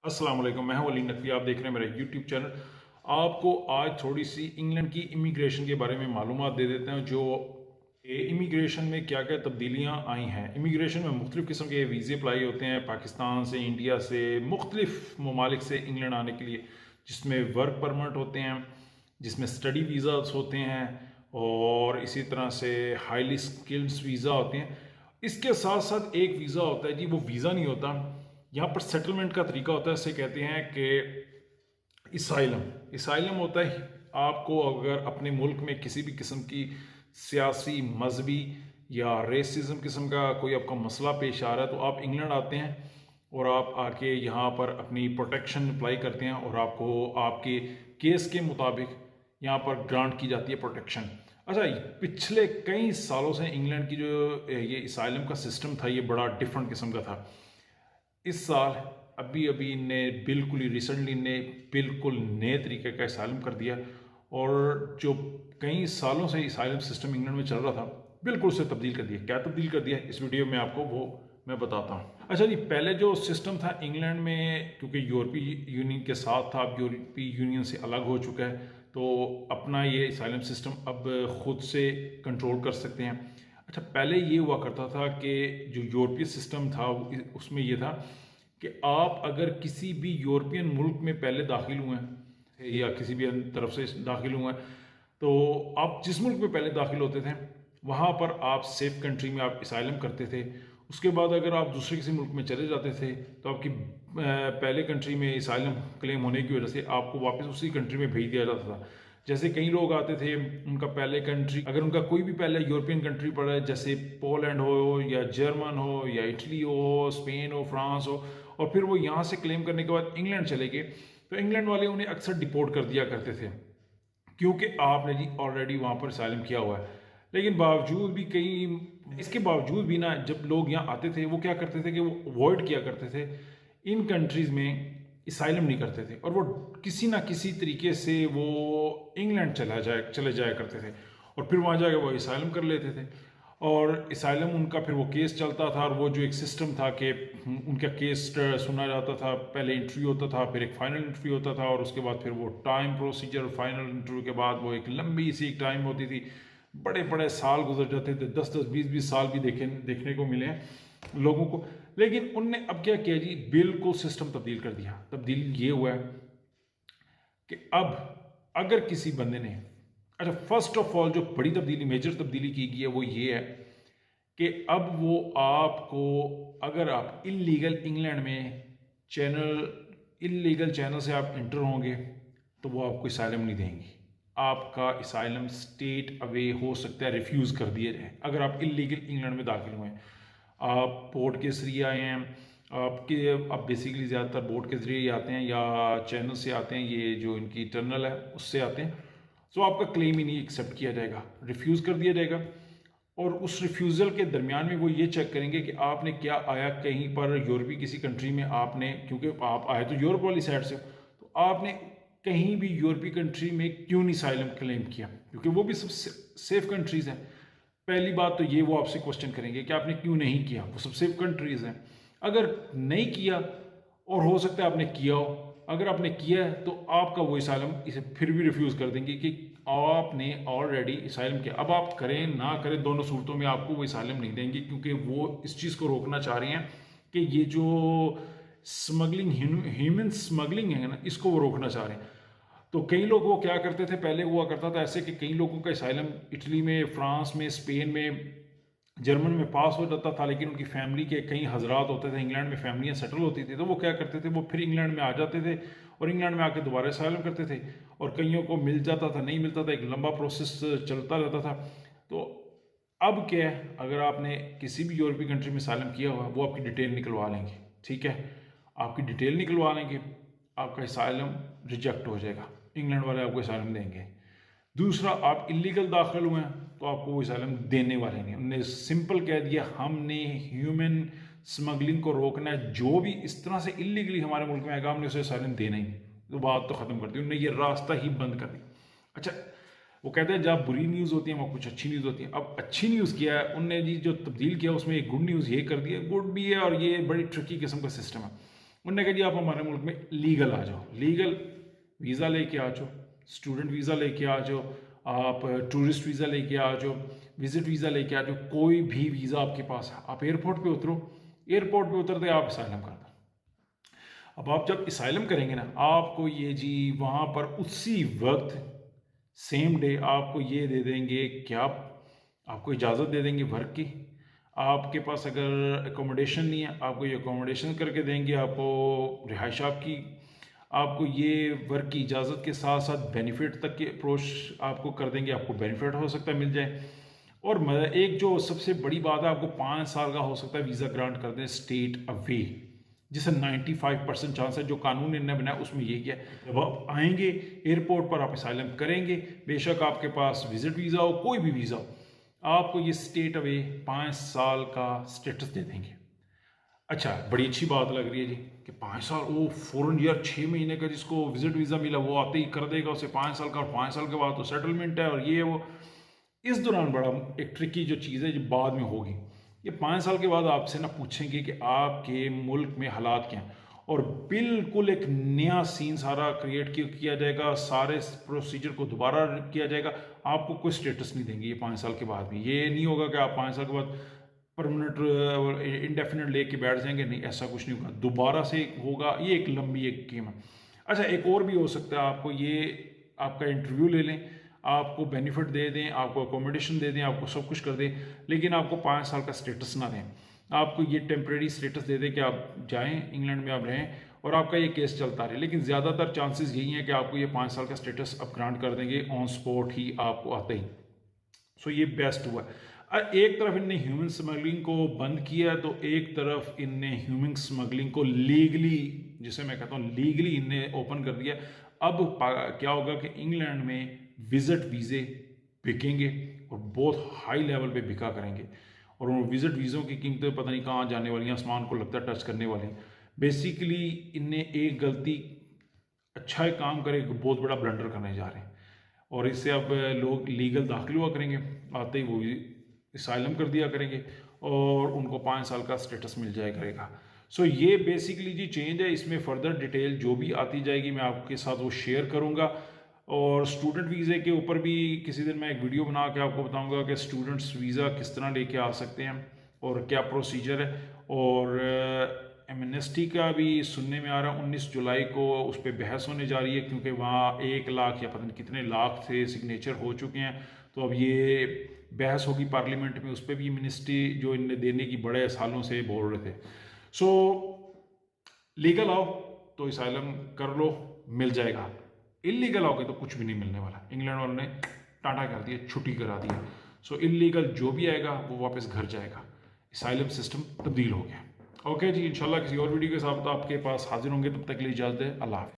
अस्सलाम वालेकुम, मैं हूं अली नकवी। आप देख रहे हैं मेरा यूट्यूब चैनल। आपको आज थोड़ी सी इंग्लैंड की इमिग्रेशन के बारे में मालूमात दे देते हैं। जो इमिग्रेशन में क्या क्या तब्दीलियां आई हैं। इमिग्रेशन में मुख्तलिफ़ किस्म के वीज़े अप्लाई होते हैं, पाकिस्तान से, इंडिया से, मुख्तलिफ़ ममालिक से इंग्लैंड आने के लिए, जिसमें वर्क परमिट होते हैं, जिसमें स्टडी वीज़ास होते हैं और इसी तरह से हाईली स्किल्ड वीज़ा होते हैं। इसके साथ साथ एक वीज़ा होता है जी, वो वीज़ा नहीं होता, यहाँ पर सेटलमेंट का तरीका होता है। इसे कहते हैं कि इसाइलम। इसाइलम होता है आपको अगर अपने मुल्क में किसी भी किस्म की सियासी, मजहबी या रेसिज्म किस्म का कोई आपका मसला पेश आ रहा है, तो आप इंग्लैंड आते हैं और आप आके यहाँ पर अपनी प्रोटेक्शन अप्लाई करते हैं और आपको आपके केस के मुताबिक यहाँ पर ग्रांट की जाती है प्रोटेक्शन। अच्छा, पिछले कई सालों से इंग्लैंड की जो ये इसाइलम का सिस्टम था, ये बड़ा डिफरेंट किस्म का था। इस साल अभी अभी इनने बिल्कुल ही रिसेंटली ने बिल्कुल नए तरीके का इसाइलम कर दिया और जो कई सालों से इसाइलम सिस्टम इंग्लैंड में चल रहा था, बिल्कुल उसे तब्दील कर दिया। क्या तब्दील कर दिया इस वीडियो में आपको वो मैं बताता हूँ। अच्छा जी, पहले जो सिस्टम था इंग्लैंड में, क्योंकि यूरोपीय यूनियन के साथ था, अब यूरोपीय यूनियन से अलग हो चुका है, तो अपना ये इसाइलम सिस्टम अब खुद से कंट्रोल कर सकते हैं। अच्छा, पहले ये हुआ करता था कि जो यूरोपीय सिस्टम था उसमें ये था कि आप अगर किसी भी यूरोपियन मुल्क में पहले दाखिल हुए हैं या किसी भी तरफ से दाखिल हुए हैं, तो आप जिस मुल्क में पहले दाखिल होते थे वहाँ पर आप सेफ कंट्री में आप इसाइलम करते थे। उसके बाद अगर आप दूसरे किसी मुल्क में चले जाते थे तो आपकी पहले कंट्री में इसाइलम क्लेम होने की वजह से आपको वापस उसी कंट्री में भेज दिया जाता था। जैसे कई लोग आते थे, उनका पहले कंट्री, अगर उनका कोई भी पहले यूरोपियन कंट्री पड़ा है, जैसे पोलैंड हो या जर्मन हो या इटली हो, स्पेन हो, फ्रांस हो, और फिर वो यहाँ से क्लेम करने के बाद इंग्लैंड चले गए, तो इंग्लैंड वाले उन्हें अक्सर डिपोर्ट कर दिया करते थे, क्योंकि आपने जी ऑलरेडी वहाँ पर साइलम किया हुआ है। लेकिन बावजूद भी इसके बावजूद भी ना, जब लोग यहाँ आते थे वो क्या करते थे कि वो अवॉइड किया करते थे, इन कंट्रीज़ में इसाइलम नहीं करते थे और वो किसी ना किसी तरीके से वो इंग्लैंड चले जाया करते थे और फिर वहाँ जाके वो इसाइलम कर लेते थे। और इसाइलम उनका फिर वो केस चलता था और वो जो एक सिस्टम था कि उनका केस सुना जाता था, पहले इंटरव्यू होता था, फिर एक फाइनल इंटरव्यू होता था और उसके बाद फिर वो टाइम प्रोसीजर, फाइनल इंटरव्यू के बाद वो एक लंबी सी एक टाइम होती थी। बड़े बड़े साल गुजर जाते थे, 10-10, 20-20 साल भी देखने को मिले हैं लोगों को। लेकिन उनने अब क्या किया जी, बिल्कुल सिस्टम तब्दील कर दिया। तब्दील ये हुआ है कि अब अगर किसी बंदे ने, अच्छा, फर्स्ट ऑफ ऑल जो बड़ी तब्दीली, मेजर तब्दीली की गई है वो ये है कि अब वो आपको, अगर आप इंग्लैंड में इलीगल चैनल से आप इंटर होंगे तो वो आपको इसाइलम नहीं देंगे। आपका इसाइलम स्टेट अवे हो सकता है, रिफ्यूज़ कर दिया जाए अगर आप इलीगल इंग्लैंड में दाखिल हुए हैं। आप पोर्ट के जरिए आए हैं, आप बेसिकली ज़्यादातर बोट के ज़रिए ही आते हैं या चैनल से आते हैं, ये जो इनकी टनल है उससे आते हैं, तो आपका क्लेम ही नहीं एक्सेप्ट किया जाएगा, रिफ्यूज़ कर दिया जाएगा। और उस रिफ्यूज़ल के दरमियान में वो ये चेक करेंगे कि आपने क्या आया कहीं पर यूरोपीय किसी कंट्री में, आपने, क्योंकि आप आए तो यूरोप वाली साइड से, तो आपने कहीं भी यूरोपीय कंट्री में क्यों नहीं साइलम क्लेम किया, क्योंकि वो भी सब सेफ कंट्रीज़ हैं। पहली बात तो ये वो आपसे क्वेश्चन करेंगे कि आपने क्यों नहीं किया, वो सब सेफ कंट्रीज़ हैं। अगर नहीं किया, और हो सकता है आपने किया हो, अगर आपने किया है तो आपका वो इसाइलम इसे फिर भी रिफ्यूज़ कर देंगे कि आपने ऑलरेडी इसाइलम किया। अब आप करें ना करें, दोनों सूरतों में आपको वो इसाइलम नहीं देंगे, क्योंकि वो इस चीज़ को रोकना चाह रहे हैं कि ये जो स्मगलिंग, ह्यूमन स्मगलिंग है ना, इसको वो रोकना चाह रहे हैं। तो कई लोग वो क्या करते थे, पहले हुआ करता था ऐसे कि कई लोगों का इसाइलम इटली में, फ्रांस में, स्पेन में, जर्मन में पास हो जाता था, लेकिन उनकी फैमिली के कई हजरात होते थे, इंग्लैंड में फैमिलियाँ सेटल होती थी, तो वो क्या करते थे, वो फिर इंग्लैंड में आ जाते थे और इंग्लैंड में आके दोबारा इसाइलम करते थे। और कईयों को मिल जाता था, नहीं मिलता था, एक लंबा प्रोसेस चलता रहता था। तो अब क्या है, अगर आपने किसी भी यूरोपीय कंट्री में इसाइलम किया हुआ है, वो आपकी डिटेल निकलवा लेंगे, ठीक है, आपकी डिटेल निकलवा लेंगे, आपका इसाइलम रिजेक्ट हो जाएगा, इंग्लैंड वाले आपको इसाइलम देंगे। दूसरा, आप इलीगल दाखिल हुए हैं तो आपको वो इसाइलम देने वाले नहीं। उन्होंने सिंपल कह दिया, हमने ह्यूमन स्मगलिंग को रोकना है, जो भी इस तरह से इलीगली हमारे मुल्क में आएगा हमने उसे इसाइलम देना ही नहीं। तो बात तो ख़त्म कर दी उन्होंने, ये रास्ता ही बंद कर दी। अच्छा, वो कहते हैं जब बुरी न्यूज़ होती है वहाँ कुछ अच्छी न्यूज़ होती है। अब अच्छी न्यूज़ किया है उनने जी, जो तब्दील किया उसमें एक गुड न्यूज़ ये कर दी है, गुड भी है और ये बड़ी ट्रिकी किस्म का सिस्टम है। उन्होंने कहा जी आप हमारे मुल्क में लीगल आ जाओ, लीगल वीज़ा लेके आ जाओ, स्टूडेंट वीज़ा लेके आ जाओ, आप टूरिस्ट वीज़ा लेके आ जाओ, विजिट वीज़ा लेके आ जाओ, कोई भी वीज़ा आपके पास है, आप एयरपोर्ट पे उतरो, एयरपोर्ट पे उतरते आप असाइलम कर दो। अब आप जब असाइलम करेंगे ना, आपको ये जी वहाँ पर उसी वक्त सेम डे आपको ये दे देंगे, क्या आपको इजाज़त दे देंगे वर्क की। आपके पास अगर एकोमोडेशन नहीं है, आपको ये एकोमोडेशन करके देंगे, आपको रिहाइश आपकी, आपको ये वर्क की इजाज़त के साथ साथ बेनिफिट तक की अप्रोच आपको कर देंगे, आपको बेनिफिट हो सकता है मिल जाए। और एक जो सबसे बड़ी बात है, आपको 5 साल का हो सकता है वीज़ा ग्रांट कर दें स्टेट अवे, जिसे 95% चांस है। जो कानून इन्होंने बनाया उसमें ये किया, जब आप आएंगे एयरपोर्ट पर आप असाइलम करेंगे, बेशक आपके पास विजिट वीज़ा हो, कोई भी वीज़ा हो, आपको ये स्टेट अवे 5 साल का स्टेटस दे देंगे। अच्छा, बड़ी अच्छी बात लग रही है जी कि 5 साल, वो फ़ौरन यार 6 महीने का जिसको विजिट वीज़ा मिला वो आते ही कर देगा उसे 5 साल का, और 5 साल के बाद तो सेटलमेंट है और ये वो। इस दौरान बड़ा एक ट्रिकी जो चीज़ है जो बाद में होगी, ये 5 साल के बाद आपसे ना पूछेंगे कि आपके मुल्क में हालात क्या हैं, और बिल्कुल एक नया सीन सारा क्रिएट किया जाएगा, सारे प्रोसीजर को दोबारा किया जाएगा। आपको कोई स्टेटस नहीं देंगे ये 5 साल के बाद भी। ये नहीं होगा कि आप 5 साल के बाद परमानेंट इंडेफिनेट लेके बैठ जाएंगे, नहीं, ऐसा कुछ नहीं होगा, दोबारा से होगा। ये एक लंबी एक गेम है। अच्छा, एक और भी हो सकता है, आपको ये आपका इंटरव्यू ले लें, आपको बेनिफिट दे दें, आपको अकोमोडेशन दे दें, आपको सब कुछ कर दें, लेकिन आपको 5 साल का स्टेटस ना दें, आपको ये टेम्प्रेरी स्टेटस दे दें कि आप जाएं इंग्लैंड में, आप रहें और आपका ये केस चलता रहे। लेकिन ज़्यादातर चांसेस यही हैं कि आपको ये 5 साल का स्टेटस अब ग्रांट कर देंगे ऑन स्पॉट ही आपको आते ही। सो ये बेस्ट हुआ। एक तरफ इनने ह्यूमन स्मगलिंग को बंद किया, तो एक तरफ इनने ह्यूमन स्मगलिंग को लीगली, जिसे मैं कहता हूँ लीगली, इनने ओपन कर दिया। अब क्या होगा कि इंग्लैंड में विजिट वीज़े बिकेंगे और बहुत हाई लेवल पे बिका करेंगे, और उन विजिट वीज़ों की कीमतें पता नहीं कहाँ जाने वाली हैं, आसमान को लगता है टच करने वाली हैं। बेसिकली इनने एक गलती, अच्छा एक काम करे, एक बहुत बड़ा ब्लंडर करने जा रहे हैं, और इससे अब लोग लीगल दाखिल हुआ करेंगे, आते ही वो असाइलम कर दिया करेंगे और उनको 5 साल का स्टेटस मिल जाया करेगा। सो ये बेसिकली जी चेंज है। इसमें फर्दर डिटेल जो भी आती जाएगी मैं आपके साथ वो शेयर करूँगा, और स्टूडेंट वीज़े के ऊपर भी किसी दिन मैं एक वीडियो बना के आपको बताऊंगा कि स्टूडेंट्स वीज़ा किस तरह लेके आ सकते हैं और क्या प्रोसीजर है। और एमनेस्टी का भी सुनने में आ रहा है 19 जुलाई को उस पर बहस होने जा रही है, क्योंकि वहाँ 1 लाख या पता नहीं कितने लाख थे सिग्नेचर हो चुके हैं। तो अब ये बहस होगी पार्लियामेंट में, उस पर भी मिनिस्ट्री जो इनने देने की बड़े सालों से बोल रहे थे। सो लीगल आओ तो असाइलम कर लो, मिल जाएगा। इलीगल आओगे तो कुछ भी नहीं मिलने वाला। इंग्लैंड वालों ने टाटा कर दिया, छुट्टी करा दी। सो इलीगल जो भी आएगा वो वापस घर जाएगा, असाइलम सिस्टम तब्दील हो गया। ओके जी, इंशाल्लाह किसी और वीडियो के साथ आपके पास हाजिर होंगे, तब तक के लिए इजाज़त है, अल्लाह हाफ़िज़।